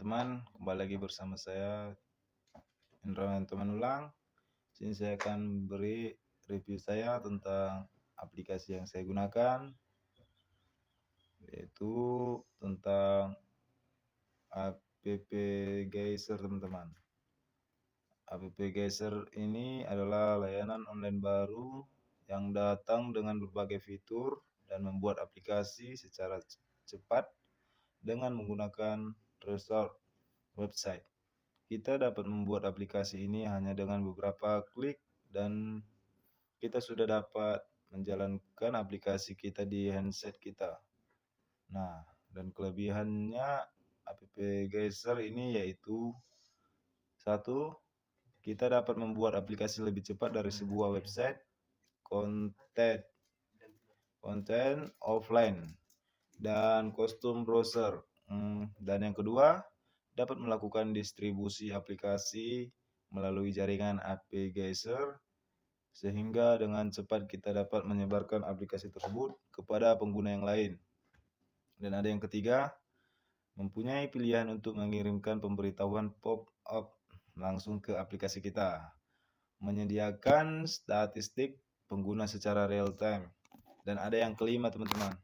teman-teman, kembali lagi bersama saya Indra Teman. Sini saya akan beri review saya tentang aplikasi yang saya gunakan, yaitu tentang app Geyser, teman-teman. App Geyser ini adalah layanan online baru yang datang dengan berbagai fitur dan membuat aplikasi secara cepat dengan menggunakan resort website. Kita dapat membuat aplikasi ini hanya dengan beberapa klik dan kita sudah dapat menjalankan aplikasi kita di handset kita. Nah, dan kelebihannya app Geyser ini yaitu satu, kita dapat membuat aplikasi lebih cepat dari sebuah website konten offline dan custom browser. Dan yang kedua, dapat melakukan distribusi aplikasi melalui jaringan app Geyser sehingga dengan cepat kita dapat menyebarkan aplikasi tersebut kepada pengguna yang lain. Dan ada yang ketiga, mempunyai pilihan untuk mengirimkan pemberitahuan pop-up langsung ke aplikasi kita, menyediakan statistik pengguna secara real time. Dan ada yang kelima, teman-teman.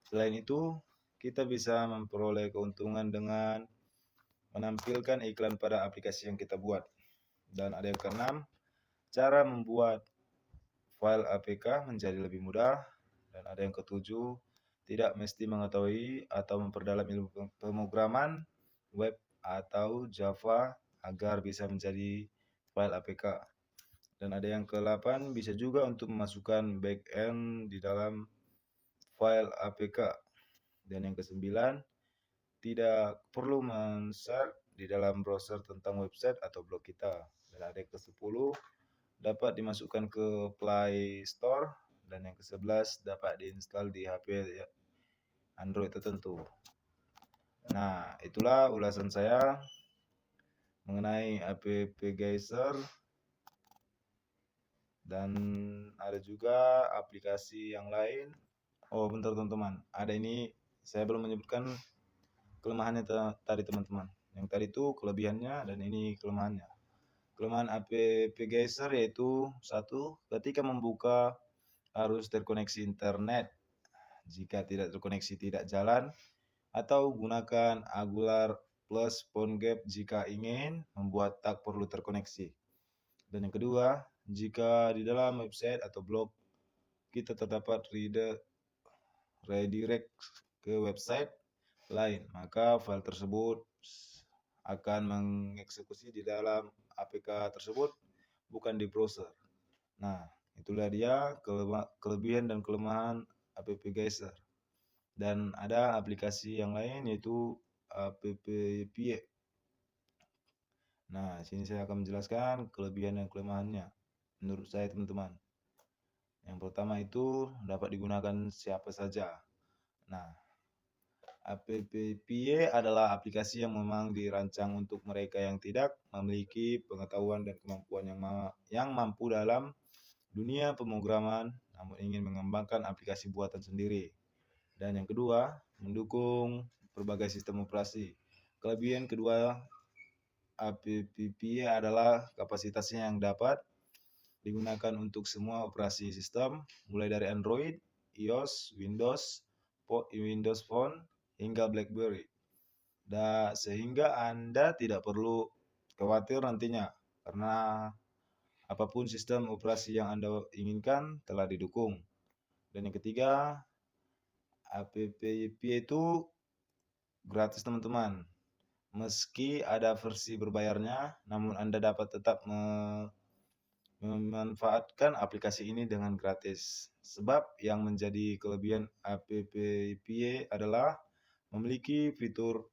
Selain itu, kita bisa memperoleh keuntungan dengan menampilkan iklan pada aplikasi yang kita buat. Dan ada yang keenam, cara membuat file APK menjadi lebih mudah. Dan ada yang ketujuh, tidak mesti mengetahui atau memperdalam ilmu pemrograman web atau Java agar bisa menjadi file APK. Dan ada yang ke-8, bisa juga untuk memasukkan backend di dalam file APK. Dan yang ke-9, tidak perlu men-search di dalam browser tentang website atau blog kita. Dan ada yang ke-10, dapat dimasukkan ke Play Store. Dan yang ke-11, dapat diinstal di HP Android tertentu. Nah, itulah ulasan saya mengenai app Geyser. Dan ada juga aplikasi yang lain. Oh, bentar teman-teman. Ada ini, saya belum menyebutkan kelemahannya tadi, teman-teman. Yang tadi itu kelebihannya dan ini kelemahannya. Kelemahan app Geyser yaitu satu, ketika membuka harus terkoneksi internet. Jika tidak terkoneksi tidak jalan, atau gunakan Angular plus PhoneGap jika ingin membuat tak perlu terkoneksi. Dan yang kedua, jika di dalam website atau blog kita terdapat redirect ke website lain, maka file tersebut akan mengeksekusi di dalam APK tersebut, bukan di browser. Nah, itulah dia kelebihan dan kelemahan app Geyser. Dan ada aplikasi yang lain yaitu app Pie. Nah, sini saya akan menjelaskan kelebihan dan kelemahannya menurut saya, teman-teman. Yang pertama itu dapat digunakan siapa saja. Nah, app Pie adalah aplikasi yang memang dirancang untuk mereka yang tidak memiliki pengetahuan dan kemampuan yang mampu dalam dunia pemrograman, namun ingin mengembangkan aplikasi buatan sendiri. Dan yang kedua, mendukung berbagai sistem operasi. Kelebihan kedua app Pie adalah kapasitasnya yang dapat digunakan untuk semua operasi sistem, mulai dari Android, iOS, Windows Phone, hingga BlackBerry. Sehingga Anda tidak perlu khawatir nantinya, karena apapun sistem operasi yang Anda inginkan telah didukung. Dan yang ketiga, app Pie itu gratis, teman-teman. Meski ada versi berbayarnya, namun Anda dapat tetap memanfaatkan aplikasi ini dengan gratis. Sebab yang menjadi kelebihan app Pie adalah memiliki fitur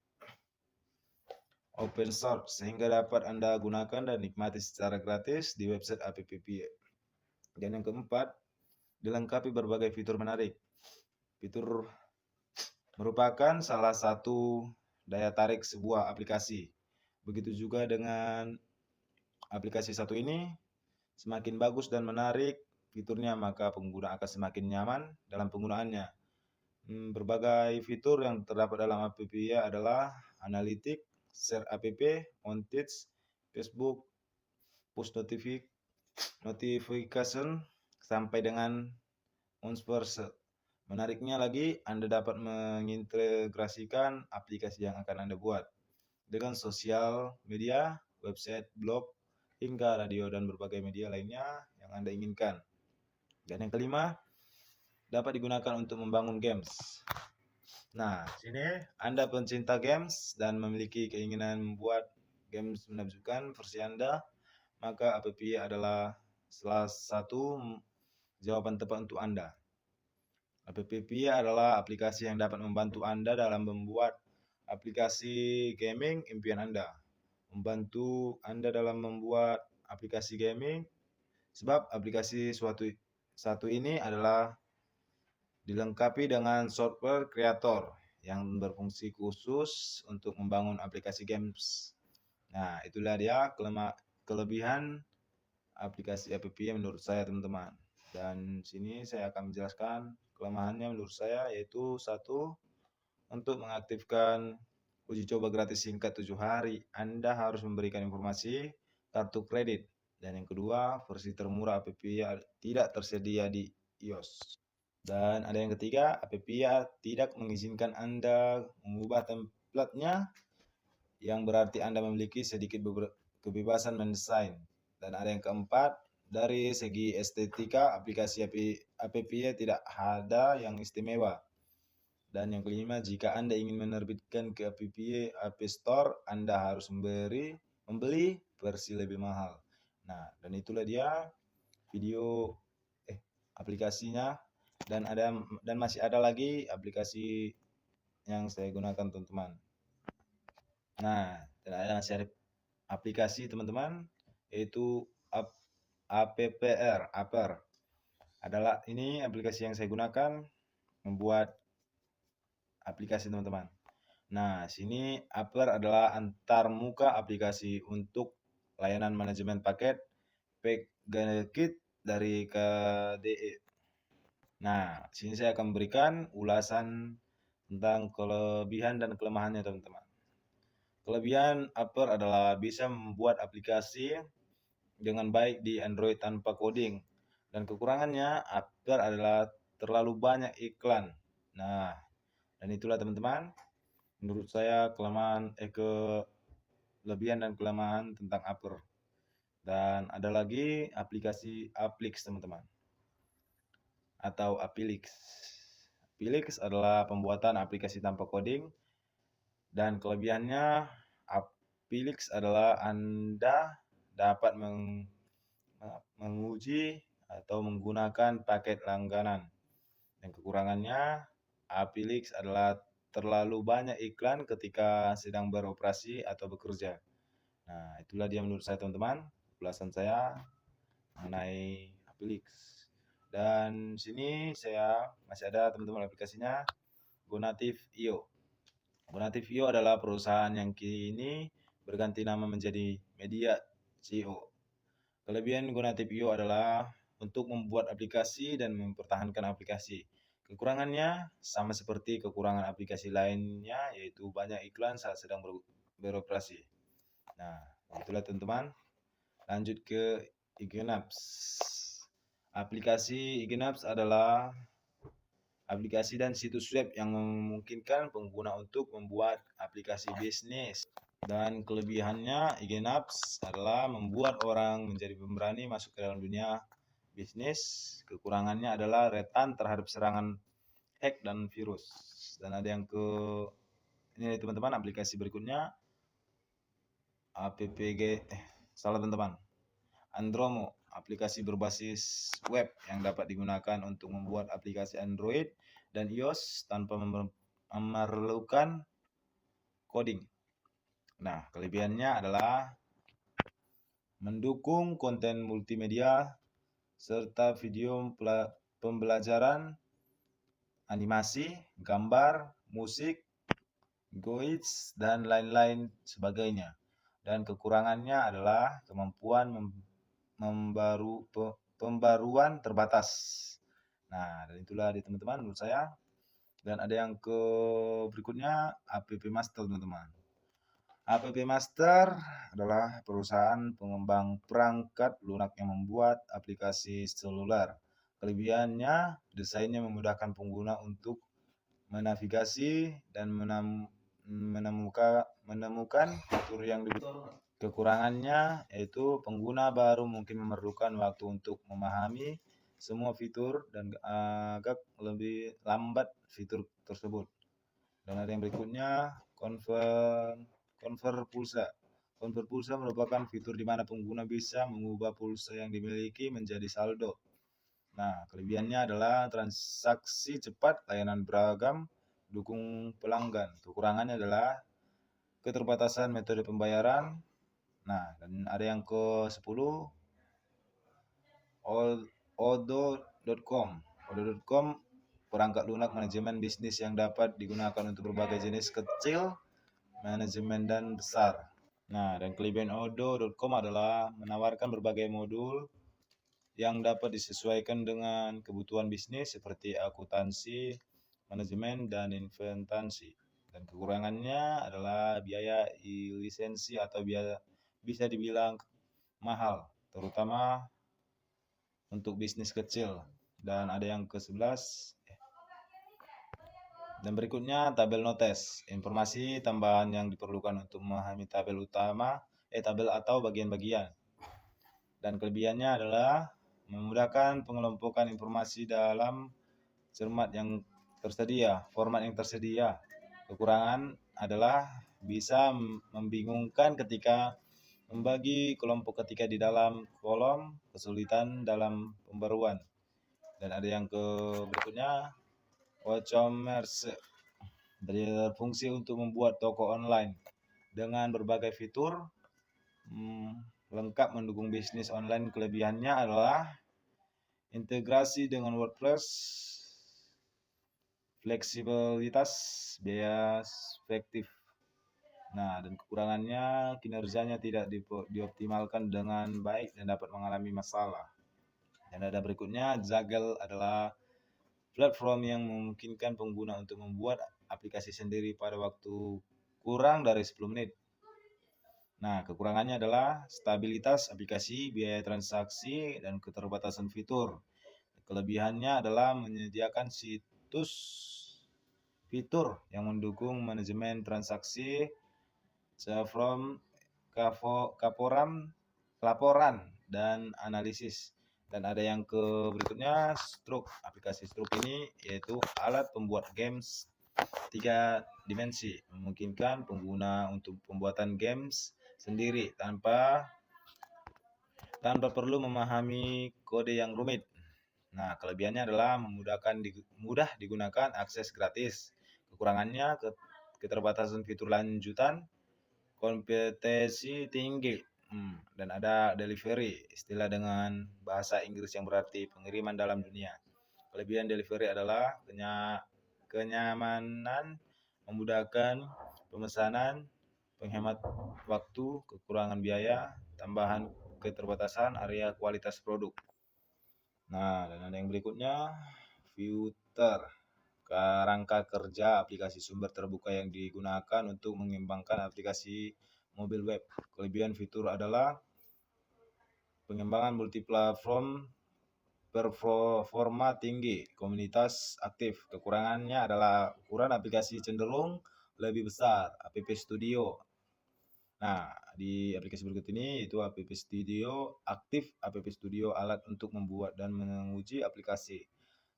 open source sehingga dapat Anda gunakan dan nikmati secara gratis di website app Pie. Dan yang keempat, dilengkapi berbagai fitur menarik. Fitur merupakan salah satu daya tarik sebuah aplikasi. Begitu juga dengan aplikasi satu ini, semakin bagus dan menarik fiturnya, maka pengguna akan semakin nyaman dalam penggunaannya. Berbagai fitur yang terdapat dalam app Pie adalah analitik, share app, on-teach, Facebook, push notification, sampai dengan on-verse. Menariknya lagi, Anda dapat mengintegrasikan aplikasi yang akan Anda buat dengan sosial media, website, blog, hingga radio dan berbagai media lainnya yang Anda inginkan. Dan yang kelima, dapat digunakan untuk membangun games. Nah, sini Anda pencinta games dan memiliki keinginan membuat games menakjubkan versi Anda, maka app adalah salah satu jawaban tepat untuk Anda. App adalah aplikasi yang dapat membantu Anda dalam membuat aplikasi gaming impian Anda. Membantu Anda dalam membuat aplikasi gaming, sebab aplikasi satu ini adalah dilengkapi dengan software creator yang berfungsi khusus untuk membangun aplikasi games. Nah, itulah dia kelebihan aplikasi app menurut saya, teman-teman. Dan sini saya akan menjelaskan kelemahannya menurut saya, yaitu satu, untuk mengaktifkan uji coba gratis singkat 7 hari, Anda harus memberikan informasi kartu kredit. Dan yang kedua, versi termurah app tidak tersedia di iOS. Dan ada yang ketiga, app tidak mengizinkan Anda mengubah template-nya, yang berarti Anda memiliki sedikit kebebasan mendesain. Dan ada yang keempat, dari segi estetika, aplikasi app tidak ada yang istimewa. Dan yang kelima, jika Anda ingin menerbitkan ke App Store, Anda harus membeli versi lebih mahal. Nah, dan itulah dia video aplikasinya, dan masih ada lagi aplikasi yang saya gunakan, teman-teman. Nah, dan ada masih ada aplikasi, teman-teman, yaitu Apper. Adalah ini aplikasi yang saya gunakan membuat aplikasi, teman-teman. Nah, sini Apper adalah antarmuka aplikasi untuk layanan manajemen paket Kit dari KDE. Nah, sini saya akan memberikan ulasan tentang kelebihan dan kelemahannya, teman-teman. Kelebihan Apper adalah bisa membuat aplikasi dengan baik di Android tanpa coding. Dan kekurangannya, Apper adalah terlalu banyak iklan. Nah, dan itulah, teman-teman, menurut saya kelebihan dan kelemahan tentang Apper. Dan ada lagi aplikasi Applix, teman-teman, atau Appilix. Appilix adalah pembuatan aplikasi tanpa coding, dan kelebihannya Appilix adalah Anda dapat menguji atau menggunakan paket langganan. Dan kekurangannya, Appilix adalah terlalu banyak iklan ketika sedang beroperasi atau bekerja. Nah, itulah dia menurut saya, teman-teman, ulasan saya mengenai Appilix. Dan sini saya masih ada, teman-teman, aplikasinya Gonative.io. Gonative.io adalah perusahaan yang kini berganti nama menjadi Media.co. Kelebihan Gonative.io adalah untuk membuat aplikasi dan mempertahankan aplikasi. Kekurangannya sama seperti kekurangan aplikasi lainnya, yaitu banyak iklan saat sedang beroperasi. Nah, itulah, teman-teman. Lanjut ke Igenaps. Aplikasi Igenaps adalah aplikasi dan situs web yang memungkinkan pengguna untuk membuat aplikasi bisnis. Dan kelebihannya, Igenaps adalah membuat orang menjadi pemberani masuk ke dalam dunia bisnis. Kekurangannya adalah rentan terhadap serangan hack dan virus. Dan ada yang ini, teman-teman, aplikasi berikutnya, teman-teman, Andromo, aplikasi berbasis web yang dapat digunakan untuk membuat aplikasi Android dan iOS tanpa memerlukan coding. Nah, kelebihannya adalah mendukung konten multimedia serta video pembelajaran, animasi, gambar, musik, GUIs, dan lain-lain sebagainya. Dan kekurangannya adalah kemampuan pembaruan terbatas. Nah, dan itulah di, teman-teman, menurut saya. Dan ada yang berikutnya, App Master, teman-teman. App Master adalah perusahaan pengembang perangkat lunak yang membuat aplikasi seluler. Kelebihannya, desainnya memudahkan pengguna untuk menavigasi dan menemukan fitur yang dibutuhkan. Kekurangannya yaitu pengguna baru mungkin memerlukan waktu untuk memahami semua fitur dan agak lebih lambat fitur tersebut. Dan ada yang berikutnya, convert pulsa. Convert pulsa merupakan fitur di mana pengguna bisa mengubah pulsa yang dimiliki menjadi saldo. Nah, kelebihannya adalah transaksi cepat, layanan beragam, dukung pelanggan. Kekurangannya adalah keterbatasan metode pembayaran. Nah, dan ada yang ke-10, Odo.com. Odo.com perangkat lunak manajemen bisnis yang dapat digunakan untuk berbagai jenis kecil, manajemen dan besar. Nah, dan kelebihan Odo.com adalah menawarkan berbagai modul yang dapat disesuaikan dengan kebutuhan bisnis seperti akuntansi, manajemen, dan inventasi. Dan kekurangannya adalah biaya lisensi atau bisa dibilang mahal, terutama untuk bisnis kecil. Dan ada yang ke-11. Dan berikutnya tabel notes, informasi tambahan yang diperlukan untuk memahami tabel utama, tabel atau bagian-bagian. Dan kelebihannya adalah memudahkan pengelompokan informasi dalam format yang tersedia. Kekurangan adalah bisa membingungkan ketika membagi kelompok ketika di dalam kolom, kesulitan dalam pembaruan. Dan ada yang berikutnya, WooCommerce, dari fungsi untuk membuat toko online dengan berbagai fitur lengkap mendukung bisnis online. Kelebihannya adalah integrasi dengan WordPress, fleksibilitas, biaya efektif. Nah, dan kekurangannya kinerjanya tidak dioptimalkan dengan baik dan dapat mengalami masalah. Dan ada berikutnya, Zaggle adalah platform yang memungkinkan pengguna untuk membuat aplikasi sendiri pada waktu kurang dari 10 menit. Nah, kekurangannya adalah stabilitas aplikasi, biaya transaksi, dan keterbatasan fitur. Kelebihannya adalah menyediakan fitur yang mendukung manajemen transaksi, laporan, dan analisis. Dan ada yang berikutnya, Stroke. Aplikasi Stroke ini yaitu alat pembuat games 3 dimensi, memungkinkan pengguna untuk pembuatan games sendiri tanpa perlu memahami kode yang rumit. Nah, kelebihannya adalah mudah digunakan, akses gratis. Kekurangannya keterbatasan fitur lanjutan, kompetensi tinggi. Dan ada delivery, istilah dengan bahasa Inggris yang berarti pengiriman dalam dunia. Kelebihan delivery adalah kenyamanan, memudahkan pemesanan, penghemat waktu, kekurangan biaya, tambahan keterbatasan area kualitas produk. Nah, dan ada yang berikutnya, Flutter, kerangka kerja aplikasi sumber terbuka yang digunakan untuk mengembangkan aplikasi mobil web. Kelebihan fitur adalah pengembangan multiplatform, performa tinggi, komunitas aktif. Kekurangannya adalah ukuran aplikasi cenderung lebih besar, App Studio. Nah, di aplikasi berikut ini itu App Studio aktif, App Studio alat untuk membuat dan menguji aplikasi.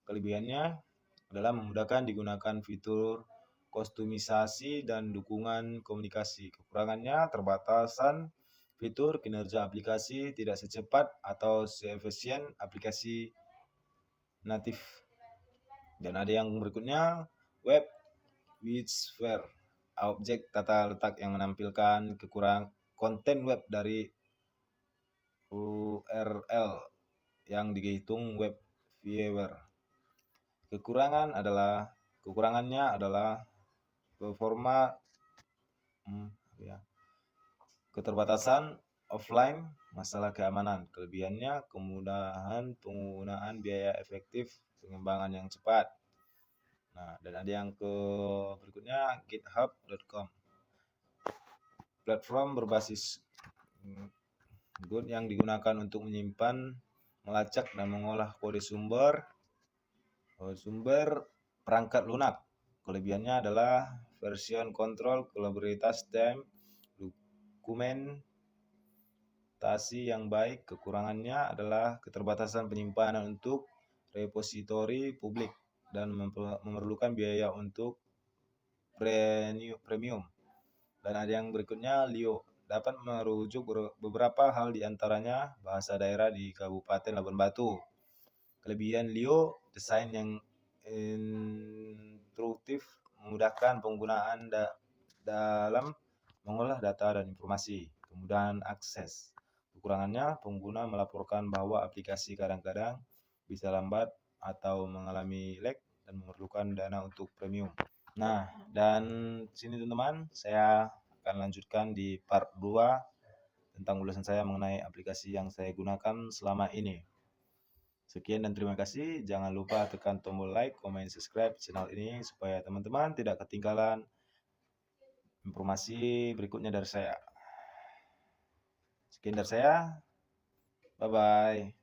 Kelebihannya adalah memudahkan digunakan fitur kostumisasi dan dukungan komunikasi. Kekurangannya terbatasan fitur, kinerja aplikasi tidak secepat atau seefisien aplikasi natif. Dan ada yang berikutnya, web widgets, objek tata letak yang menampilkan konten web dari URL yang dihitung web viewer. Kekurangannya adalah performa, keterbatasan offline, masalah keamanan. Kelebihannya kemudahan penggunaan, biaya efektif, pengembangan yang cepat. Nah, dan ada yang berikutnya, github.com. platform berbasis Good yang digunakan untuk menyimpan, melacak, dan mengolah kode sumber perangkat lunak. Kelebihannya adalah version control, reliabilitas, dan dokumentasi yang baik. Kekurangannya adalah keterbatasan penyimpanan untuk repositori publik dan memerlukan biaya untuk premium. Dan ada yang berikutnya, Lio dapat merujuk beberapa hal, diantaranya bahasa daerah di Kabupaten Labuan Batu. Kelebihan Lio, desain yang intuitif, memudahkan penggunaan dalam mengolah data dan informasi, kemudahan akses. Kekurangannya, pengguna melaporkan bahwa aplikasi kadang-kadang bisa lambat atau mengalami lag dan memerlukan dana untuk premium. Nah, dan sini teman-teman, saya akan lanjutkan di part 2 tentang ulasan saya mengenai aplikasi yang saya gunakan selama ini. Sekian dan terima kasih. Jangan lupa tekan tombol like, komen, subscribe channel ini supaya teman-teman tidak ketinggalan informasi berikutnya dari saya. Sekian dari saya. Bye-bye.